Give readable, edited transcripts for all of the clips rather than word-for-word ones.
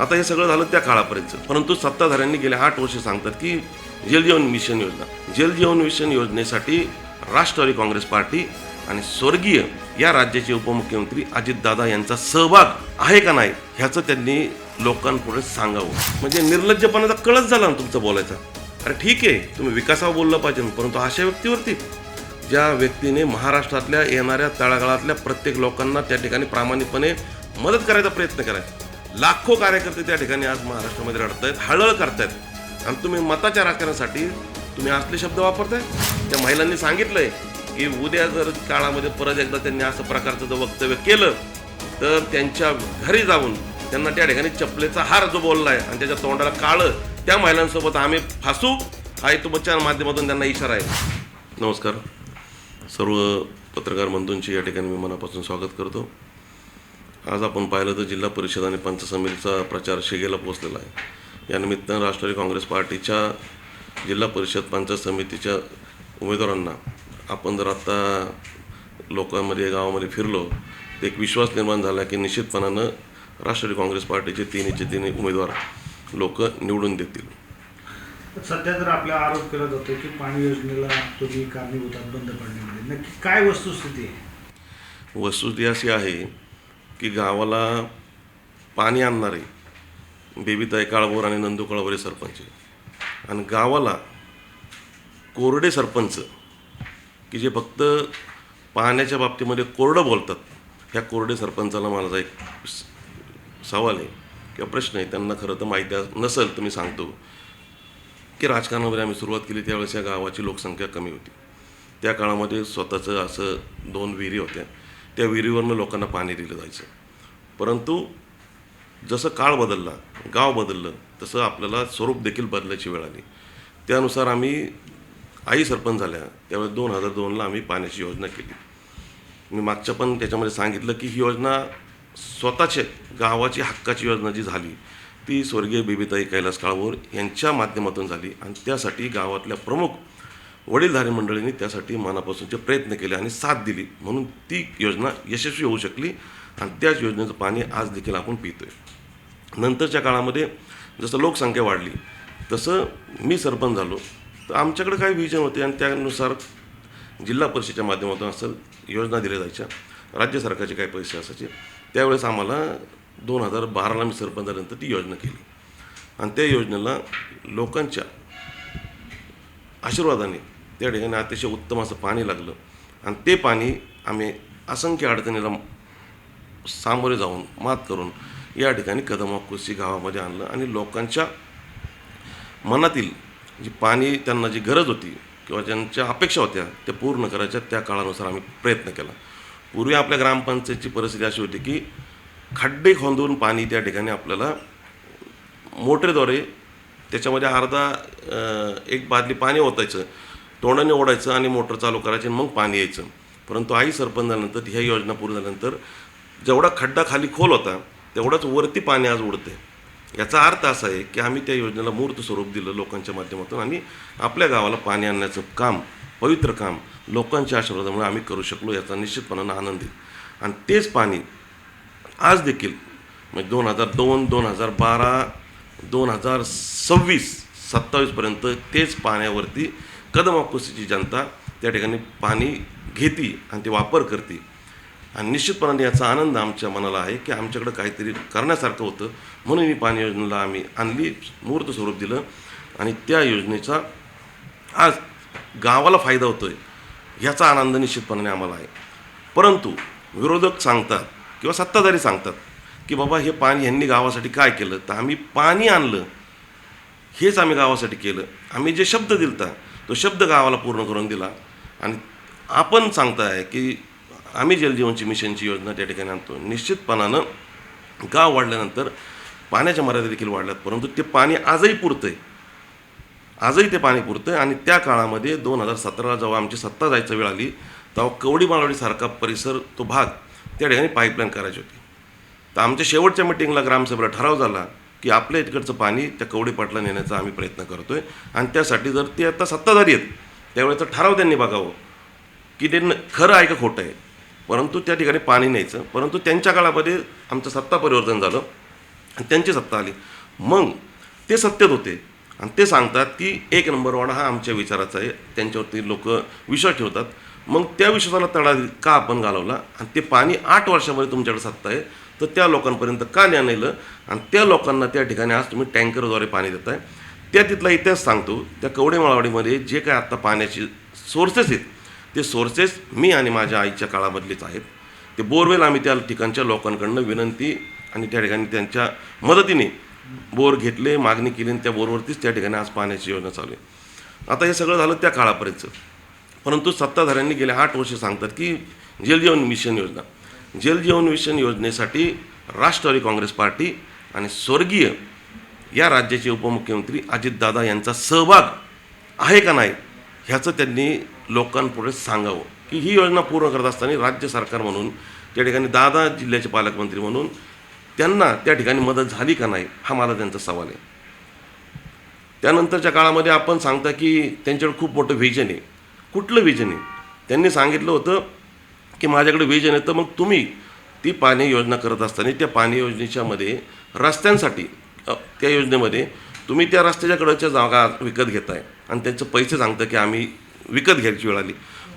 आता हे सगळं झालं त्या काळापर्यंत, परंतु सत्ताधाऱ्यांनी गेले 8 वर्ष सांगतात की जलजीवन मिशन योजना, जलजीवन मिशन योजनेसाठी राष्ट्रवादी काँग्रेस पार्टी आणि स्वर्गीय या राज्याचे उपमुख्यमंत्री अजितदादा यांचा सहभाग आहे का नाही ह्याचं त्यांनी लोकांपुढे सांगावं. म्हणजे निर्लज्जपणाचा कळस झाला ना तुमचा बोलायचा. अरे ठीक आहे, तुम्ही विकासावर बोललं पाहिजे, परंतु अशा व्यक्तीवरती, ज्या व्यक्तीने महाराष्ट्रातल्या येणाऱ्या तळागाळातल्या प्रत्येक लोकांना त्या ठिकाणी प्रामाणिकपणे मदत करायचा प्रयत्न करायचा, लाखो कार्यकर्ते त्या ठिकाणी आज महाराष्ट्रामध्ये रडतायत, हळहळ करतायत, आणि तुम्ही मताच्या राखण्यासाठी तुम्ही असले शब्द वापरताय. त्या महिलांनी सांगितलंय की उद्या जर काळामध्ये परत एकदा त्यांनी असं प्रकारचं जर वक्तव्य केलं तर त्यांच्या घरी जाऊन त्यांना त्या ठिकाणी चपलेचा हार जो बोललाय आणि त्याच्या तोंडाला काळं, त्या महिलांसोबत आम्ही फासू, हा युट्यूबच्या माध्यमातून त्यांना इशारा आहे. नमस्कार, सर्व पत्रकार बंधूंची या ठिकाणी मी मनापासून स्वागत करतो. आज आपण पाहिलं तर जिल्हा परिषद आणि पंचायत समितीचा प्रचार शिगेला पोहोचलेला आहे. या निमित्तानं राष्ट्रवादी काँग्रेस पार्टीच्या जिल्हा परिषद पंचायत समितीच्या उमेदवारांना आपण जर आत्ता लोकांमध्ये गावामध्ये फिरलो तर एक विश्वास निर्माण झाला की निश्चितपणानं राष्ट्रवादी काँग्रेस पार्टीचे तिन्ही उमेदवार लोक निवडून देतील. सध्या जर आपला आरोप केला जातो की पाणी योजनेला तुम्ही कारणीभूत बंद पडण्यामध्ये, नक्की काय वस्तुस्थिती आहे? वस्तुस्थिती अशी आहे की गावाला पाणी आणणारे बेबीताई काळभोर आणि नंदू काळभोरे सरपंच, आणि गावाला कोरडे सरपंच की जे फक्त पाण्याच्या बाबतीमध्ये कोरडं बोलतात, ह्या कोरडे सरपंचाला माझा एक सवाल आहे किंवा प्रश्न आहे. त्यांना खरं तर माहिती नसेल तर मी सांगतो की राजकारणामध्ये आम्ही सुरुवात केली त्यावेळेस या गावाची लोकसंख्या कमी होती. त्या काळामध्ये स्वतःचं असं 2 विहिरी होत्या, त्या विहिरीवरनं लोकांना पाणी दिलं जायचं. परंतु जसं काळ बदलला, गाव बदललं, तसं आपल्याला स्वरूप देखील बदलायची वेळ आली. त्यानुसार आम्ही आई सरपंच झाल्या त्यावेळेस 2002ला आम्ही पाण्याची योजना केली. मी मागच्या पण त्याच्यामध्ये सांगितलं की ही योजना स्वतःच्या गावाची हक्काची योजना जी झाली ती स्वर्गीय बेबीताई कैलास काळभोर यांच्या माध्यमातून झाली, आणि त्यासाठी गावातल्या प्रमुख वडीलधारी मंडळींनी त्यासाठी मनापासूनचे प्रयत्न केले आणि साथ दिली, म्हणून ती योजना यशस्वी होऊ शकली, आणि त्याच योजनेचं पाणी आज देखील आपण पितोय. नंतरच्या काळामध्ये जसं लोकसंख्या वाढली तसं मी सरपंच झालो, तर आमच्याकडे काही विजन होते आणि त्यानुसार जिल्हा परिषदेच्या माध्यमातून असं योजना दिल्या जायच्या, राज्य सरकारचे काही पैसे असायचे. त्यावेळेस आम्हाला 2012ला मी सरपंच झाल्यानंतर ती योजना केली, आणि त्या योजनेला लोकांच्या आशीर्वादाने त्या ठिकाणी अतिशय उत्तम असं पाणी लागलं, आणि ते पाणी आम्ही असंख्य अडचणीला सामोरे जाऊन मात करून या ठिकाणी कदमाकुर्सी गावामध्ये आणलं, आणि लोकांच्या मनातील जी पाणी त्यांना जी गरज होती किंवा ज्यांच्या अपेक्षा होत्या ते पूर्ण करायच्या त्या काळानुसार आम्ही प्रयत्न केला. पूर्वी आपल्या ग्रामपंचायतची परिस्थिती अशी होती की खड्डे खोदून पाणी त्या ठिकाणी आपल्याला मोटरद्वारे त्याच्यामध्ये एक बादली पाणी ओतायचं, तोंडाने ओढायचं आणि मोटर चालू करायची, मग पाणी यायचं. परंतु आई सरपंच झाल्यानंतर ह्या योजना पूर्ण झाल्यानंतर जेवढा खड्डा खाली खोल होता तेवढाच वरती पाणी आज उडते. याचा अर्थ असा आहे की आम्ही त्या योजनेला मूर्त स्वरूप दिलं लोकांच्या माध्यमातून, आणि आपल्या गावाला पाणी आणण्याचं काम, पवित्र काम लोकांच्या आशीर्वादामुळे आम्ही करू शकलो, याचा निश्चितपणानं आनंद आहे. आणि तेच पाणी आज देखील म्हणजे 2002, 2012, 2026, 27पर्यंत तेच पाण्यावरती कदमाकुर्सीची जनता त्या ठिकाणी पाणी घेते आणि ते वापर करते, आणि निश्चितपणाने याचा आनंद आमच्या मनाला आहे की आमच्याकडं काहीतरी करण्यासारखं होतं, म्हणून ही पाणी योजनेला आम्ही आणली, मूर्त स्वरूप दिलं, आणि त्या योजनेचा आज गावाला फायदा होतो आहे, ह्याचा आनंद निश्चितपणाने आम्हाला आहे. परंतु विरोधक सांगतात किंवा सत्ताधारी सांगतात की बाबा हे पाणी ह्यांनी गावासाठी काय केलं, तर आम्ही पाणी आणलं, हेच आम्ही गावासाठी केलं. आम्ही जे शब्द दिलता तो शब्द गावाला पूर्ण करून दिला, आणि आपण सांगताय की आम्ही जलजीवनची मिशनची योजना त्या ठिकाणी आणतो. निश्चितपणानं गाव वाढल्यानंतर पाण्याच्या मर्यादा देखील वाढल्यात, परंतु ते पाणी आजही पुरतं आहे, आजही ते पाणी पुरतं आहे. आणि त्या काळामध्ये 2017ला जेव्हा आमची सत्ता जायची वेळ आली तेव्हा कवडी मालवाडीसारखा परिसर, तो भाग त्या ठिकाणी पाईपलाईन करायची होती. तर आमच्या शेवटच्या मिटिंगला ग्रामसभेला ठराव झाला की आपल्या इकडचं पाणी त्या कवडी पाटला नेण्याचा आम्ही प्रयत्न करतो आहे, आणि त्यासाठी जर ते आता सत्ताधारी आहेत त्यावेळेचा ठराव त्यांनी बघावं की ते खरं आहे का खोटं आहे. परंतु त्या ठिकाणी पाणी न्यायचं, परंतु त्यांच्या काळामध्ये आमचं सत्ता परिवर्तन झालं आणि त्यांची सत्ता आली. मग ते सत्तेत होते आणि ते सांगतात की 1 नंबर वाडा हा आमच्या विचाराचा आहे, त्यांच्यावरती लोक विश्वास ठेवतात. मग त्या विश्वासाला तडा का आपण घालवला आणि ते पाणी 8 वर्षामध्ये तुमच्याकडे सत्ता आहे तर त्या लोकांपर्यंत का नाही नेलं आणि त्या लोकांना त्या ठिकाणी आज तुम्ही टँकरद्वारे पाणी देताय. त्या तिथला इतिहास सांगतो. त्या कवडेमाळवाडीमध्ये जे काय आत्ता पाण्याची सोर्सेस आहेत ते सोर्सेस मी आणि माझ्या आईच्या काळामधलेच आहेत. ते बोरवेल आम्ही त्या ठिकाणच्या लोकांकडनं विनंती आणि त्या ठिकाणी त्यांच्या मदतीने बोर घेतले, मागणी केली आणि त्या बोरवरतीच त्या ठिकाणी आज पाण्याची योजना चालू आहे. आता हे सगळं झालं त्या काळापर्यंतचं. परंतु सत्ताधाऱ्यांनी गेल्या 8 वर्ष सांगतात की जलजीवन मिशन योजना, जलजीवन मिशन योजनेसाठी राष्ट्रवादी काँग्रेस पार्टी आणि स्वर्गीय या राज्याचे उपमुख्यमंत्री अजितदादा यांचा सहभाग आहे का नाही ह्याचं त्यांनी लोकांपुढे सांगावं की ही योजना पूर्ण करत असताना राज्य सरकार म्हणून त्या ठिकाणी दादा जिल्ह्याचे पालकमंत्री म्हणून त्यांना त्या ठिकाणी मदत झाली का नाही हा मला त्यांचा सवाल आहे. त्यानंतरच्या काळामध्ये आपण सांगता की त्यांच्याकडे खूप मोठं व्हिजन आहे. कुठलं व्हिजन आहे? त्यांनी सांगितलं होतं की माझ्याकडे व्हिजन आहे. तर मग तुम्ही ती पाणी योजना करत असताना त्या पाणी योजनेच्यामध्ये रस्त्यांसाठी त्या योजनेमध्ये तुम्ही त्या रस्त्याच्या कडच्या जागा विकत घेताय आणि त्यांचं पैसे सांगतं की आम्ही विकत घ्यायची वेळ आली.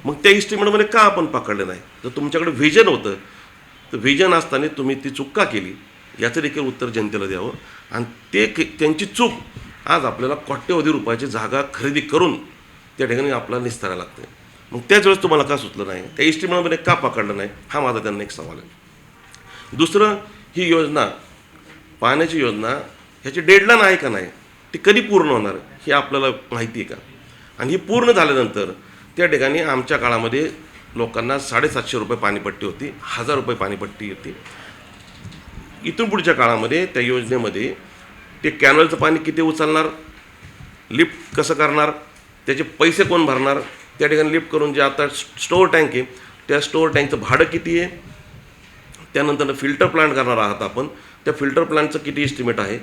मग त्या इस्टिमेटमध्ये का आपण पकडलं नाही? तर तुमच्याकडे व्हिजन होतं तर व्हिजन असताना तुम्ही ती चूक का केली याचं देखील उत्तर जनतेला द्यावं. आणि त्यांची चूक आज आपल्याला कोट्यवधी रुपयाची जागा खरेदी करून त्या ठिकाणी आपल्याला निस्तारायला लागते. मग त्याच वेळेस तुम्हाला का सुचलं नाही? त्या इस्टिमेटमध्ये का पकडलं नाही हा माझा त्यांना एक सवाल आहे. दुसरं, ही योजना पाण्याची योजना ह्याची डेडलाईन आहे का नाही, ती कधी पूर्ण होणार हे आपल्याला माहिती आहे का? आणि ही पूर्ण झाल्यानंतर त्या ठिकाणी आमच्या काळामध्ये लोकांना 750 रुपये पाणीपट्टी होती, 1000 रुपये पाणीपट्टी होती. इथून पुढच्या काळामध्ये त्या योजनेमध्ये ते कॅनलचं पाणी किती उचलणार, लिफ्ट कसं करणार, त्याचे पैसे कोण भरणार, त्या ठिकाणी लिफ्ट करून जे आता स्टोअर टँक आहे त्या स्टोअर टँकचं भाडं किती आहे, त्यानंतर फिल्टर प्लांट करणार आहात आपण, त्या फिल्टर प्लांटचं किती इस्टिमेट आहे,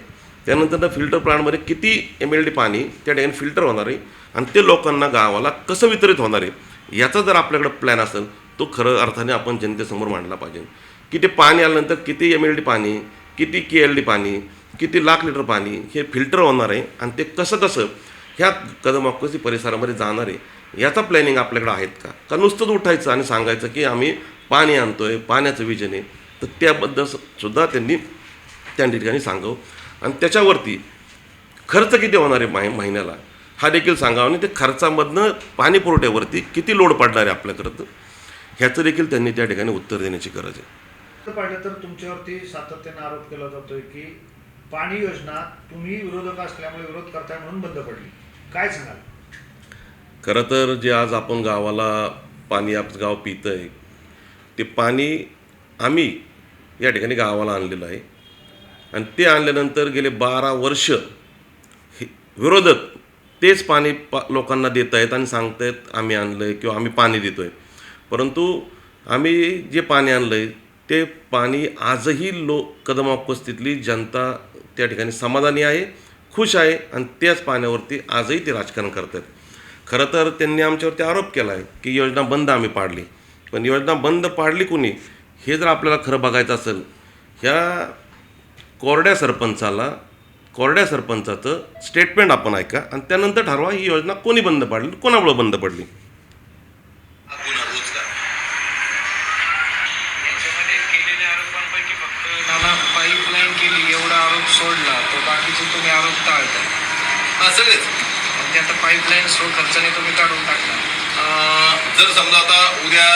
त्यानंतर फिल्टर प्लांटमध्ये किती MLD पाणी त्या ठिकाणी फिल्टर होणार आहे आणि ते लोकांना गावाला कसं वितरित होणार आहे याचा जर आपल्याकडे प्लॅन असेल तो खरं अर्थाने आपण जनतेसमोर मांडला पाहिजे. की ते पाणी आल्यानंतर किती MLD पाणी, किती KLD पाणी, किती लाख लिटर पाणी हे फिल्टर होणार आहे आणि ते कसं कसं ह्या कदमवाकसी परिसरामध्ये जाणार आहे याचा प्लॅनिंग आपल्याकडे आहेत का? का नुसतंच उठायचं आणि सांगायचं की आम्ही पाणी आणतोय, पाण्याचं विजन आहे? तर त्याबद्दल सुद्धा त्यांनी त्या ठिकाणी सांगावं आणि त्याच्यावरती खर्च किती होणार आहे महिन्याला हा देखील सांगावं आणि ते खर्चामधनं पाणी पुरवठ्यावरती किती लोड पडणार आहे आपल्याकडं ह्याचं देखील त्यांनी त्या ठिकाणी उत्तर देण्याची गरज आहे. पाहिलं तर तुमच्यावरती सातत्याने आरोप केला जातोय की पाणी योजना तुम्ही विरोधक असल्यामुळे विरोध करताय म्हणून बंद पडली, काय सांगाल? खरं तर जे आज आपण गावाला पाणी गाव पितं आहे ते पाणी आम्ही या ठिकाणी गावाला आणलेलं आहे आणि ते आणल्यानंतर गेले 12 वर्ष हे विरोधक तेच पाणी लोकांना देत आहेत आणि सांगत आहेत आम्ही आणलं आहे किंवा आम्ही पाणी देतो आहे. परंतु आम्ही जे पाणी आणलं आहे ते पाणी आजही कदमवाकस्तीतली जनता त्या ठिकाणी समाधानी आहे, खुश आहे आणि त्याच पाण्यावरती आजही ते राजकारण करत आहेत. खरं तर त्यांनी आमच्यावरती आरोप केला आहे की योजना बंद आम्ही पाडली. पण योजना बंद पाडली कुणी हे जर आपल्याला खरं बघायचं असेल, ह्या कोरड्या सरपंचाचं स्टेटमेंट आपण ऐका आणि त्यानंतर ठरवा ही योजना कोणी बंद पाडली, कोणामुळे बंद पडली. याच्यामध्ये केलेल्या आरोपांपैकी फक्त नाना पाईपलाईन केली एवढा आरोप सोडला तर बाकीचे तुम्ही आरोप टाळताय. हा सगळेच. म्हणजे आता पाईपलाईन खर्चाने तुम्ही काढून टाकला. जर समजा आता उद्या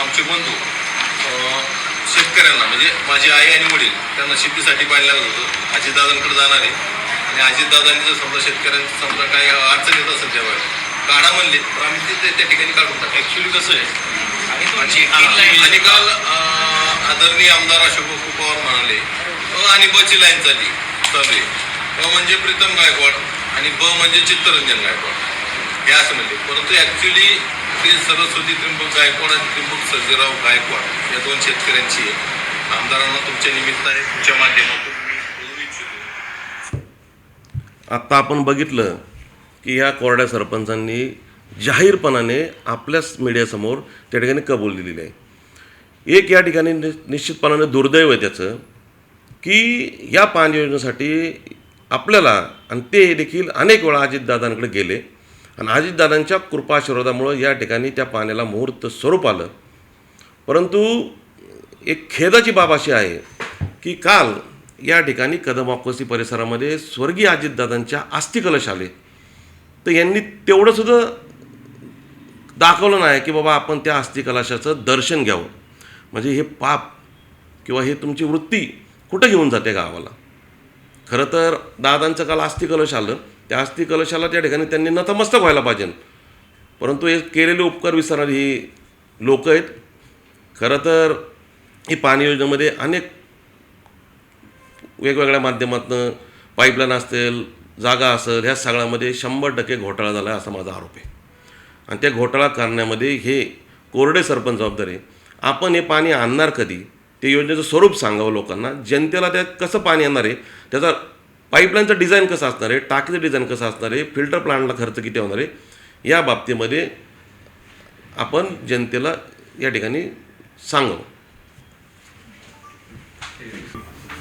आमचे बंधू शेतकऱ्यांना म्हणजे माझी आई आणि वडील त्यांना शेतीसाठी पाणी लागत होतं, अजितदादांकडे जाणार आहे आणि अजितदादांनी जर समजा शेतकऱ्यांचं समजा काही अडचण येत असेल तेव्हा काढा म्हणले तर आम्ही ते त्या ठिकाणी काढून टाकू. ॲक्च्युली कसं आहे आणि काल आदरणीय आमदार अशोक पवार म्हणाले आणि बची लाईन चालू आहे. म्हणजे प्रीतम गायकवाड आणि म्हणजे चित्तरंजन गायकवाड हे असं म्हणले. परंतु ॲक्च्युली ते सरस्वती त्रिंबक गायकवाड आणि त्रिंबक सर्जेराव गायकवाड या 2 शेतकऱ्यांची आमदारांना तुमच्या निमित्ताने तुमच्या माध्यमातून मी बोलू इच्छितो. आत्ता आपण बघितलं की ह्या कोरड्या सरपंचांनी जाहीरपणाने आपल्याच मीडियासमोर त्या ठिकाणी कबूल दिलेली आहे. एक या ठिकाणी निश्चितपणाने दुर्दैव आहे त्याचं की या पाणी योजनेसाठी आपल्याला, आणि ते देखील अनेक वेळा अजितदादांकडे गेले, आणि अजितदादांच्या कृपाआशीर्वादामुळं या ठिकाणी त्या पाण्याला मुहूर्त स्वरूप आलं. परंतु एक खेदाची बाब अशी आहे की काल या ठिकाणी कदम ऑक्वसी परिसरामध्ये स्वर्गीय अजितदादांच्या अस्थिकलश आले, तर यांनी तेवढंसुद्धा दाखवलं नाही की बाबा आपण त्या अस्थिकलशाचं दर्शन घ्यावं. म्हणजे हे पाप किंवा हे तुमची वृत्ती कुठं घेऊन जाते गावाला. खरं तर दादांचं काल अस्थिकलश आलं, त्या अस्थिकलशाला त्या ठिकाणी त्यांनी नतमस्तक व्हायला पाहिजे, परंतु हे केलेले उपकार विसरणारी ही लोक आहेत. खरं तर ही पाणी योजनेमध्ये अनेक वेगवेगळ्या माध्यमातून पाईपलाईन असेल, जागा असेल, ह्या सगळ्यामध्ये 100% घोटाळा झाला आहे असा माझा आरोप आहे. आणि त्या घोटाळा करण्यामध्ये हे कोरडे सरपंच जबाबदार आहे. आपण हे पाणी आणणार कधी, ते योजनेचं स्वरूप सांगावं लोकांना, जनतेला त्यात कसं पाणी येणार आहे, त्याचा पाईपलाईनचं डिझाईन कसं असणार आहे, टाकीचं डिझाईन कसं असणार आहे, फिल्टर प्लांटला खर्च किती होणार आहे, या बाबतीमध्ये आपण जनतेला या ठिकाणी सांगावं.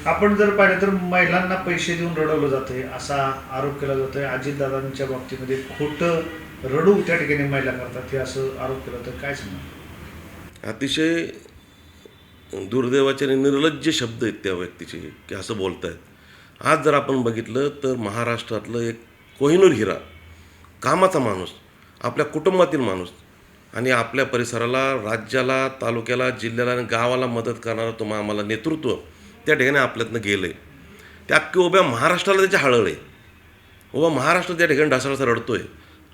आपण जर पाहिलं तर महिलांना पैसे देऊन रडवलं जातंय असा आरोप केला जातोय. अजितदादांच्या बाबतीमध्ये खोटं रडू त्या ठिकाणी महिला करतात हे असं आरोप केला तर काय सांगणार? अतिशय दुर्दैवाचे आणि निर्लज्ज शब्द आहेत त्या व्यक्तीचे की असं बोलत आहेत. आज जर आपण बघितलं तर महाराष्ट्रातलं एक कोहिनूर हिरा, कामाचा माणूस, आपल्या कुटुंबातील माणूस, आणि आपल्या परिसराला, राज्याला, तालुक्याला, जिल्ह्याला आणि गावाला मदत करणारं आम्हाला नेतृत्व त्या ठिकाणी आपल्यातनं गेलं आहे. त्या अख्खी उभ्या महाराष्ट्राला त्याची हळहळ आहे. उभा महाराष्ट्र त्या ठिकाणी ढासळाचा रडतो आहे.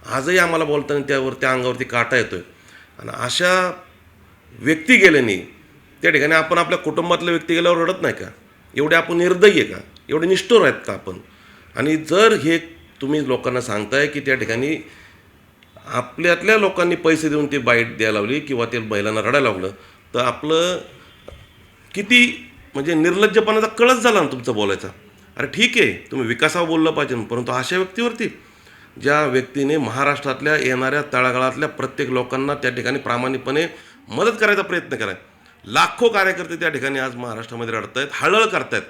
आजही आम्हाला बोलताना त्या अंगावरती काटा येतो आहे. आणि अशा व्यक्ती गेल्याने त्या ठिकाणी आपण आपल्या कुटुंबातल्या व्यक्ती गेल्यावर रडत नाही का? एवढे आपण निर्दयी आहे का? एवढे निष्ठुर आहेत का आपण? आणि जर हे तुम्ही लोकांना सांगताय की त्या ठिकाणी आपल्यातल्या लोकांनी पैसे देऊन ती बाईट द्यायला लावली किंवा ते महिलांना रडायला लावलं, तर आपलं किती म्हणजे निर्लज्जपणाचा कळस झाला ना तुमचं बोलायचा. अरे ठीक आहे, तुम्ही विकासावर बोललं पाहिजे, परंतु अशा व्यक्तीवरती, ज्या व्यक्तीने महाराष्ट्रातल्या येणाऱ्या तळागाळातल्या प्रत्येक लोकांना त्या ठिकाणी प्रामाणिकपणे मदत करायचा प्रयत्न केला आहे. लाखो कार्यकर्ते त्या ठिकाणी आज महाराष्ट्रामध्ये रडत आहेत, हळहळ करतायत,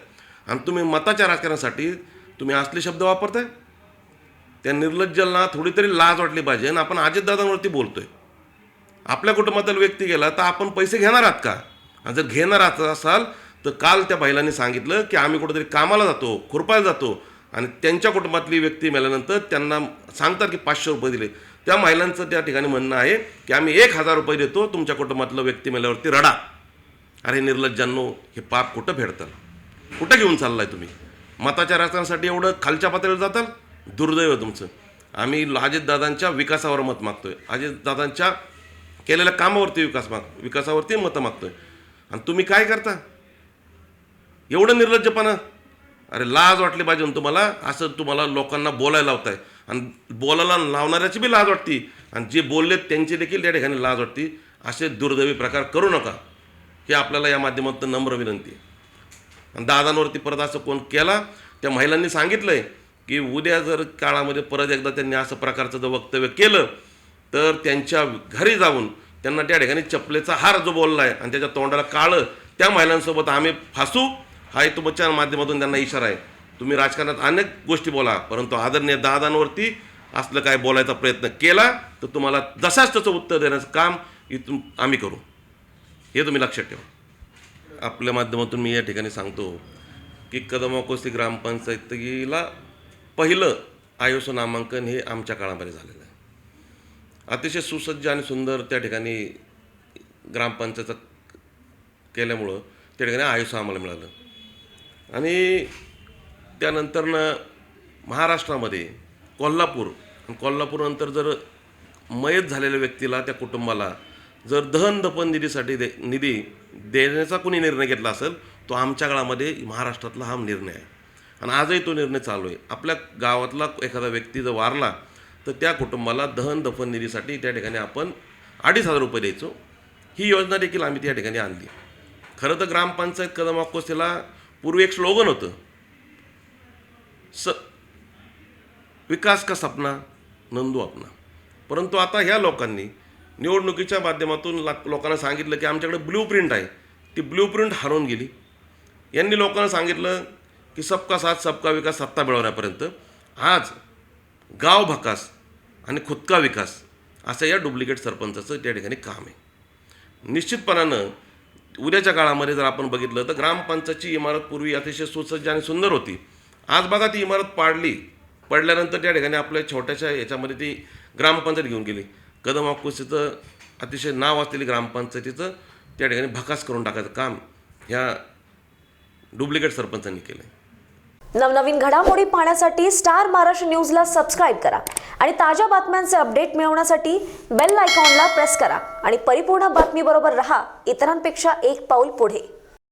आणि तुम्ही मताच्या राजकारणासाठी तुम्ही असले शब्द वापरताय. त्या निर्लज्जांना थोडी तरी लाज वाटली पाहिजे. आणि आपण अजितदादांवरती बोलतोय. आपल्या कुटुंबातील व्यक्ती गेला तर आपण पैसे घेणार आहात का? आणि जर घेणार आहात असाल तर काल त्या महिलांनी सांगितलं की आम्ही कुठेतरी कामाला जातो, खुरपायला जातो, आणि त्यांच्या कुटुंबातली व्यक्ती मेल्यानंतर त्यांना सांगतात की 500 रुपये दिले. त्या महिलांचं त्या ठिकाणी म्हणणं आहे की आम्ही 1000 रुपये देतो, तुमच्या कुटुंबातलं व्यक्ती मेल्यावरती रडा. अरे निर्लज्जांनो, हे पाप कुठं फेडताल? कुठं घेऊन चाललाय तुम्ही? मताच्या राजकारणासाठी एवढं खालच्या पातळीवर जाताल? दुर्दैव तुमचं. आम्ही अजितदादांच्या विकासावर मत मागतोय, अजितदादांच्या केलेल्या कामावरती विकासावरती मतं मागतोय, आणि तुम्ही काय करता? एवढं निर्लज्जपणा. अरे लाज वाटली पाहिजे तुम्हाला. असं तुम्हाला लोकांना बोलायला लावताय, आणि बोलायला लावणाऱ्याची बी लाज वाटती, आणि जे बोलले त्यांची देखील त्या ठिकाणी लाज वाटती. असे दुर्दैवी प्रकार करू नका, हे आपल्याला या माध्यमातून नम्र विनंती आहे. आणि दादांवरती परत असं कोण केला, त्या महिलांनी सांगितलं आहे की उद्या जर काळामध्ये परत एकदा त्यांनी असं प्रकारचं जर वक्तव्य केलं तर त्यांच्या घरी जाऊन त्यांना त्या ठिकाणी चपलेचा हार जो बोलला आहे आणि त्याच्या तोंडाला काळं, त्या महिलांसोबत आम्ही फासू, हा तुमच्या माध्यमातून त्यांना इशारा आहे. तुम्ही राजकारणात अनेक गोष्टी बोला, परंतु आदरणीय दादांवरती असलं काय बोलायचा प्रयत्न केला तर तुम्हाला जसाच त्याचं उत्तर देण्याचं काम इथून आम्ही करू, हे तुम्ही लक्षात ठेवा. आपल्या माध्यमातून मी या ठिकाणी सांगतो की कदम ऑक्वसी ग्रामपंचायतीला पहिलं आयोसो नामांकन हे आमच्या काळामध्ये झालेलं आहे. अतिशय सुसज्ज आणि सुंदर त्या ठिकाणी ग्रामपंचायत केल्यामुळं त्या ठिकाणी आयोसो आम्हाला मिळालं. आणि त्यानंतरनं महाराष्ट्रामध्ये कोल्हापूरनंतर जर मयत झालेल्या व्यक्तीला, त्या कुटुंबाला जर दहन दफन निधीसाठी निधी देण्याचा कोणी निर्णय घेतला असेल, तो आमच्या काळामध्ये महाराष्ट्रातला हा निर्णय आहे. आणि आजही तो निर्णय चालू आहे. आपल्या गावातला एखादा व्यक्ती जर वारला तर त्या कुटुंबाला दहन दफन निधीसाठी त्या ठिकाणी आपण 2500 रुपये द्यायचो. ही योजना देखील आम्ही त्या ठिकाणी आणली. खरं तर ग्रामपंचायत कदम ऑक्वसीला पूर्वी एक स्लोगन होतं, विकास का सपना नंदू अपना. परंतु आता ह्या लोकांनी निवडणुकीच्या माध्यमातून लोकांना सांगितलं की आमच्याकडे ब्ल्यू प्रिंट आहे. ती ब्ल्यू प्रिंट हरवून गेली. यांनी लोकांना सांगितलं की सबका साथ सबका विकास सत्ता मिळवण्यापर्यंत. आज गाव भकास आणि खुदका विकास असं या डुप्लिकेट सरपंचाचं त्या ठिकाणी काम आहे. निश्चितपणानं उद्याच्या काळामध्ये जर आपण बघितलं तर ग्रामपंचायतची इमारत पूर्वी अतिशय सुसज्ज आणि सुंदर होती. आज बघा ती इमारत पडल्यानंतर त्या ठिकाणी आपल्या छोट्याशा याच्यामध्ये ती ग्रामपंचायत घेऊन गेली. कदम ऑफिसचं अतिशय नाव असलेली ग्रामपंचायतीचं त्या ठिकाणी भकास करून टाकायचं काम ह्या डुप्लिकेट सरपंचांनी केलं आहे. नवनवीन घडामोडी पाहण्यासाठी स्टार महाराष्ट्र न्यूजला सबस्क्राईब करा आणि ताज्या बातम्यांचे अपडेट मिळवण्यासाठी बेल आयकॉनला प्रेस करा आणि परिपूर्ण बातमीबरोबर रहा, इतरांपेक्षा एक पाऊल पुढे.